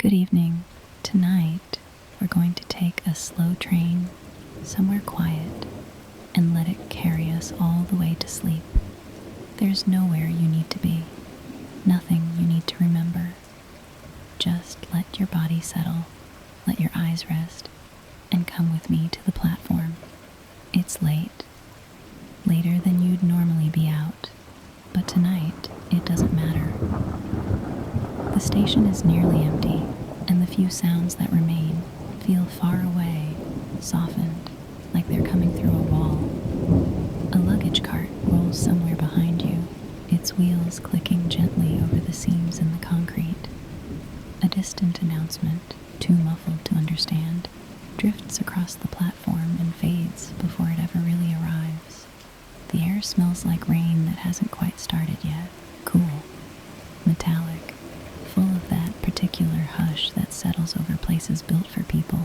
Good evening. Tonight, we're going to take a slow train somewhere quiet and let it carry us all the way to sleep. There's nowhere you need to be, nothing you need to remember. Just let your body settle, let your eyes rest, and come with me to the platform. It's late, later than you'd normally be out, but tonight it doesn't matter. The station is nearly empty, and the few sounds that remain feel far away, softened, like they're coming through a wall. A luggage cart rolls somewhere behind you, its wheels clicking gently over the seams in the concrete. A distant announcement, too muffled to understand, drifts across the platform and fades before it ever really arrives. The air smells like rain that hasn't quite started yet, cool, metallic, full of that particular hush that settles over places built for people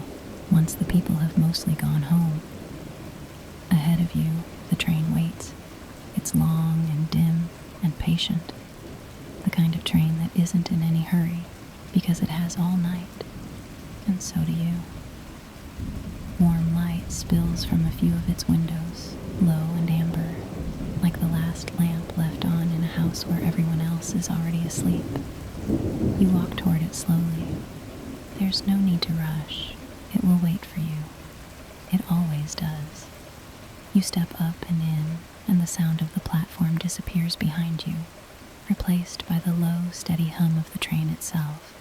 once the people have mostly gone home. Ahead of you, the train waits. It's long and dim and patient, the kind of train that isn't in any hurry because it has all night, and so do you. Warm light spills from a few of its windows, low and amber, like the last lamp left on in a house where everyone else is already asleep. You walk toward it slowly. There's no need to rush. It will wait for you. It always does. You step up and in, and the sound of the platform disappears behind you, replaced by the low, steady hum of the train itself.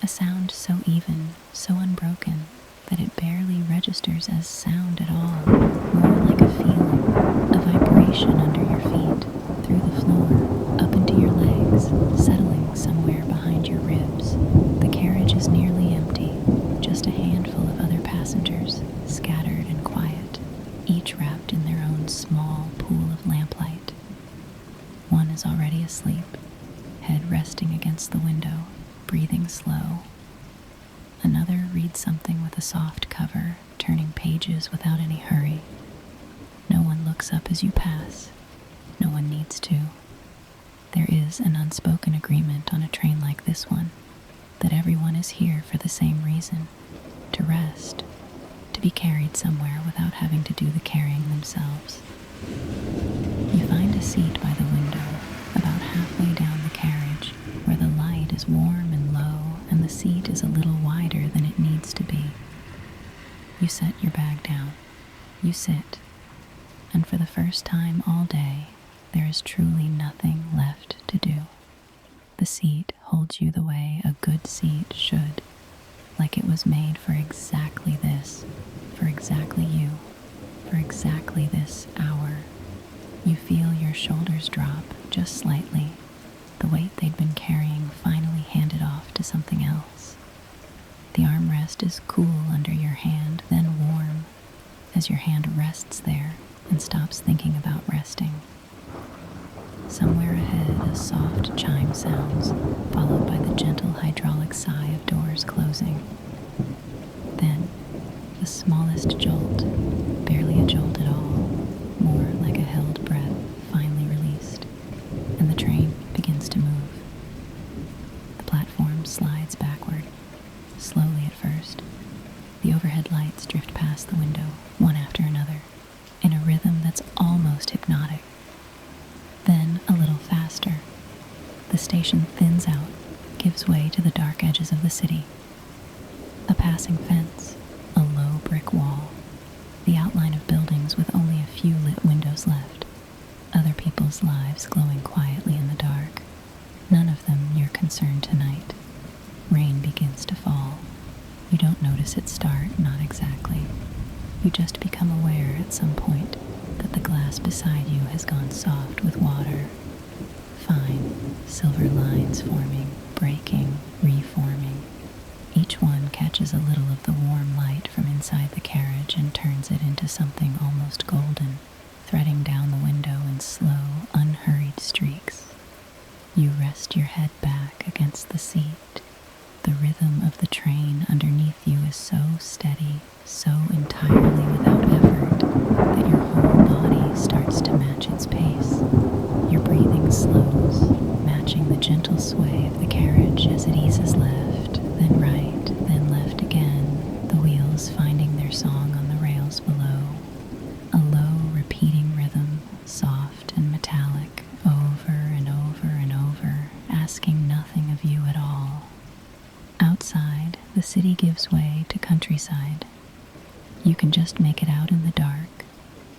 A sound so even, so unbroken, that it barely registers as sound at all, more like a feeling, a vibration under your feet, through the floor, up into your legs, settling somewhere behind your ribs. The carriage is nearly empty, just a handful of other passengers, scattered and quiet, each wrapped in their own small pool of lamplight. One is already asleep, head resting against the window, breathing slow. Another reads something with a soft cover, turning pages without any hurry. No one looks up as you pass. No one needs to. There is an unspoken agreement on a train like this one, that everyone is here for the same reason, to rest, to be carried somewhere without having to do the carrying themselves. You find a seat by the window, about halfway down the carriage, where the light is warm and low, and the seat is a little wider than it needs to be. You set your bag down. You sit. And for the first time all day, there is truly nothing left to do. The seat holds you the way a good seat should, like it was made for exactly this, for exactly you, for exactly this hour. You feel your shoulders drop just slightly, the weight they'd been carrying finally handed off to something else. The armrest is cool under your hand, then warm, as your hand rests there and stops thinking about resting. Somewhere ahead, a soft chime sounds, followed by the gentle hydraulic sigh of doors closing. Then, the smallest jolt, barely a jolt at all, more like a held breath, finally released, and the train begins to move. The platform slides backward, slowly at first. The overhead lights drift past the window, one after another, in a rhythm that's almost hypnotic. Then, a little faster, the station thins out, gives way to the dark edges of the city. A passing fence, a low brick wall, the outline of buildings with only a few lit windows left, other people's lives glowing quietly in the dark. None of them your concern tonight. Rain begins to fall. You don't notice it start, not exactly. You just become aware at some point that the glass beside you has gone soft with water. Fine, silver lines forming, breaking, reforming. Each one catches a little of the warm light from inside the carriage and turns it into something almost golden, threading down the window in slow, unhurried streaks. You rest your head back against the seat. The rhythm of the train underneath you is so steady, so entirely without effort, that your whole body starts to match its pace. Your breathing slows, matching the gentle sway of the carriage as it eases left, then Outside, the city gives way to countryside. You can just make it out in the dark,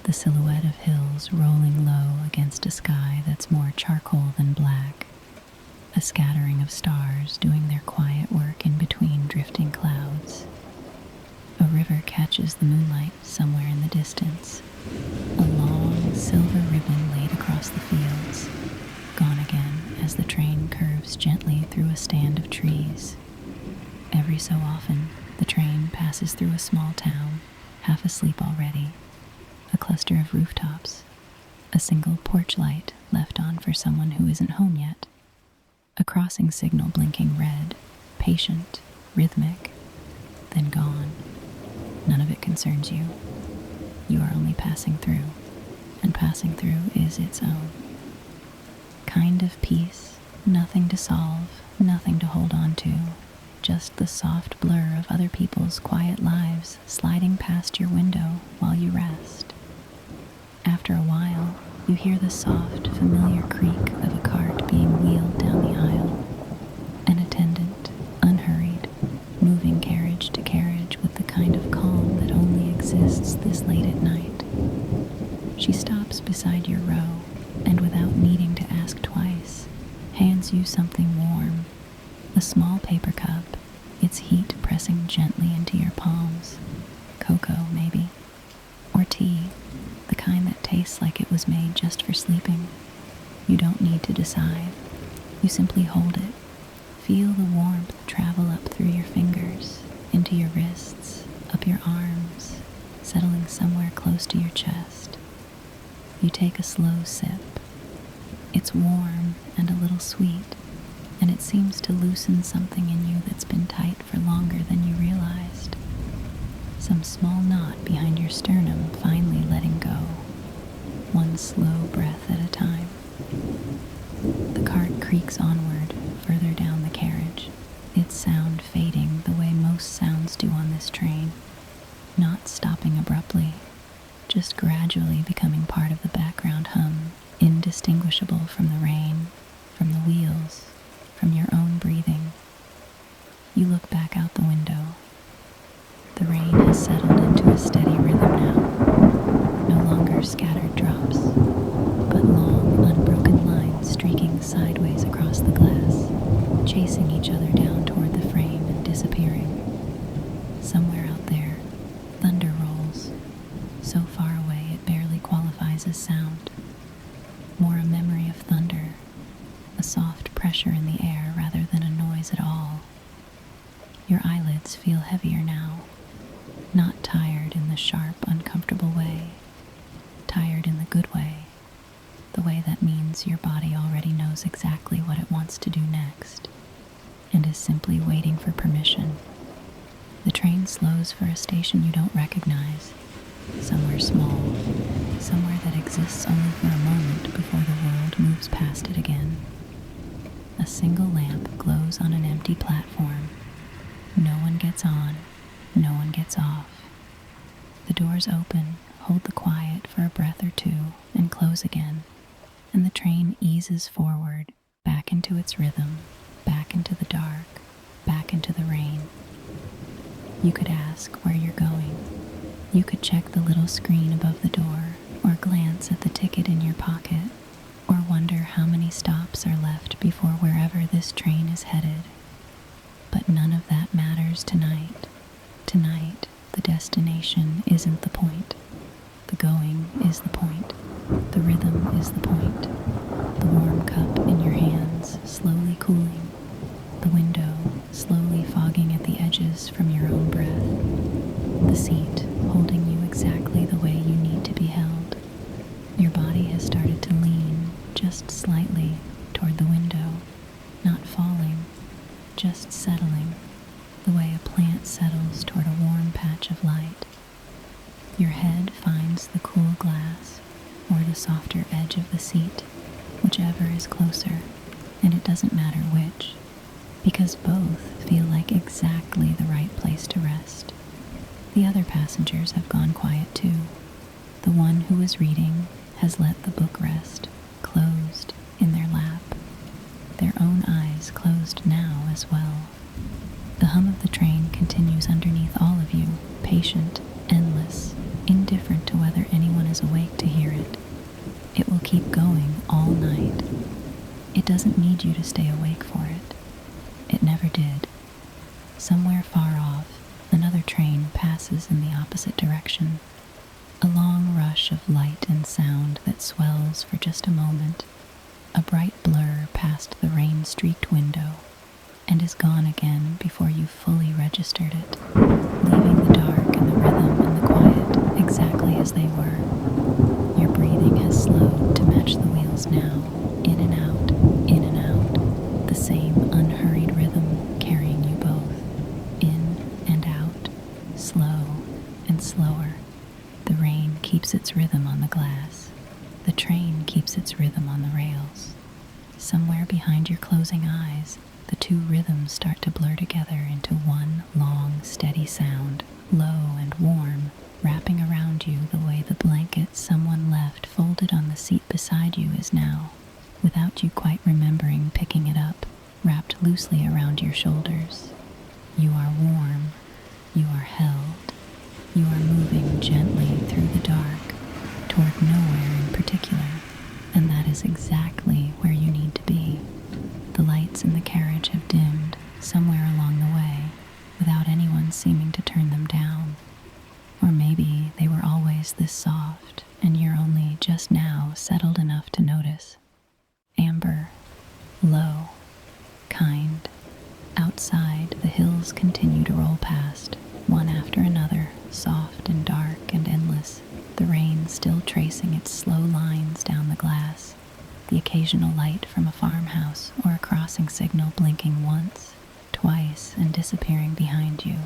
the silhouette of hills rolling low against a sky that's more charcoal than black, a scattering of stars doing their quiet work in between drifting clouds. A river catches the moonlight somewhere in the distance, a long silver ribbon laid across the fields, gone again as the train curves gently through a stand of trees. Every so often, the train passes through a small town, half asleep already, a cluster of rooftops, a single porch light left on for someone who isn't home yet, a crossing signal blinking red, patient, rhythmic, then gone. None of it concerns you. You are only passing through, and passing through is its own kind of peace, nothing to solve, nothing to hold on to, just the soft blur of other people's quiet lives sliding past your window while you rest. After a while, you hear the soft, familiar creak of a cart being wheeled down the aisle. An attendant, unhurried, moving carriage to carriage with the kind of calm that only exists this late at night. She stops beside your row, and without needing to ask twice, hands you something warm, a small paper cup, its heat pressing gently into your palms. Cocoa, maybe. Or tea, the kind that tastes like it was made just for sleeping. You don't need to decide. You simply hold it. Feel the warmth travel up through your fingers, into your wrists, up your arms, settling somewhere close to your chest. You take a slow sip. It's warm and a little sweet, and it seems to loosen something in you that's been tight for longer than you realized. Some small knot behind your sternum finally letting go, one slow breath at a time. The cart creaks onward, further down the carriage, its sound fading the way most sounds do on this train, not stopping abruptly, just gradually becoming part of the background hum, indistinguishable from the rain, from the wheels, from your own breathing. You look back out the window. The rain has settled into a steady rhythm now, no longer scattered drops, but long, unbroken lines streaking sideways across the glass, chasing each other down toward the frame and disappearing. Somewhere out there, thunder rolls, so far away it barely qualifies as sound. More a memory of thunder, a soft pressure in the air rather than a noise at all. Your eyelids feel heavier now, not tired in the sharp, uncomfortable way, tired in the good way, the way that means your body already knows exactly what it wants to do next, and is simply waiting for permission. The train slows for a station you don't recognize, somewhere small, somewhere that exists only for a moment before the world moves past it again. A single lamp glows on an empty platform. No one gets on, no one gets off. The doors open, hold the quiet for a breath or two, and close again, and the train eases forward, back into its rhythm, back into the dark, back into the rain. You could ask where you're going. You could check the little screen above the door, or glance at the ticket in your pocket, or wonder how many stops are left before wherever this train is headed. But none of that matters tonight. Tonight, the destination isn't the point. The going is the point. The rhythm is the point. The warm cup in your hands slowly cooling. The window slowly fogging at the edges from your own breath. The seat holding you exactly the way you need to be held. Your body has started to lean just slightly toward the window, not falling, just settling, the way a plant settles toward a warm patch of light. Your head finds the cool glass or the softer edge of the seat, whichever is closer, and it doesn't matter which, because both feel like exactly the right place to rest. The other passengers have gone quiet too. The one who is reading has let the book rest, closed in their lap, their own eyes closed now as well. The hum of the train continues underneath all of you, patient, endless, indifferent to whether anyone is awake to hear it. It will keep going all night. It doesn't need you to stay awake for it. It never did. Somewhere far off, another train passes in the opposite direction. A long rush of light and sound that swells for just a moment, a bright blur past the rain-streaked window, and is gone again before you've fully registered it, leaving the dark and the rhythm and the quiet exactly as they were. Your breathing has slowed to match the wheels now, in and out, in and out, the same unhurried rhythm carrying you both, in and out, slow and slower. The rain keeps its rhythm on the glass. The train keeps its rhythm on the rails. Somewhere behind your closing eyes, the two rhythms start to blur together into one long, steady sound, low and warm, wrapping around you the way the blanket someone left folded on the seat beside you is now, without you quite remembering picking it up, wrapped loosely around your shoulders. You are warm. You are held. You are moving gently through the dark, toward nowhere in particular, and that is exactly where you need to be. The lights in the carriage have dimmed somewhere along the way, without anyone seeming to turn them down. Or maybe they were always this soft, and you're only just now settled enough to notice. Amber, low, kind. Outside, the hills continue to roll past, one after another, soft and dark and endless, the rain still tracing its slow lines down the glass, the occasional light from a farmhouse or a crossing signal blinking once, twice, and disappearing behind you.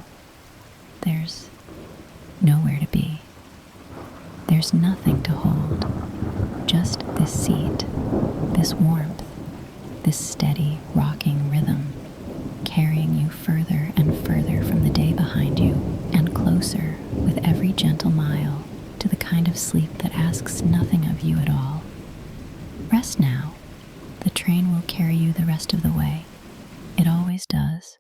There's nowhere to be. There's nothing to hold. Just this seat, this warmth, this steady, rocking rhythm, carrying you further and further from the day behind you and closer with every gentle mile to the kind of sleep that asks nothing of you at all. Rest now. The train will carry you the rest of the way. It always does.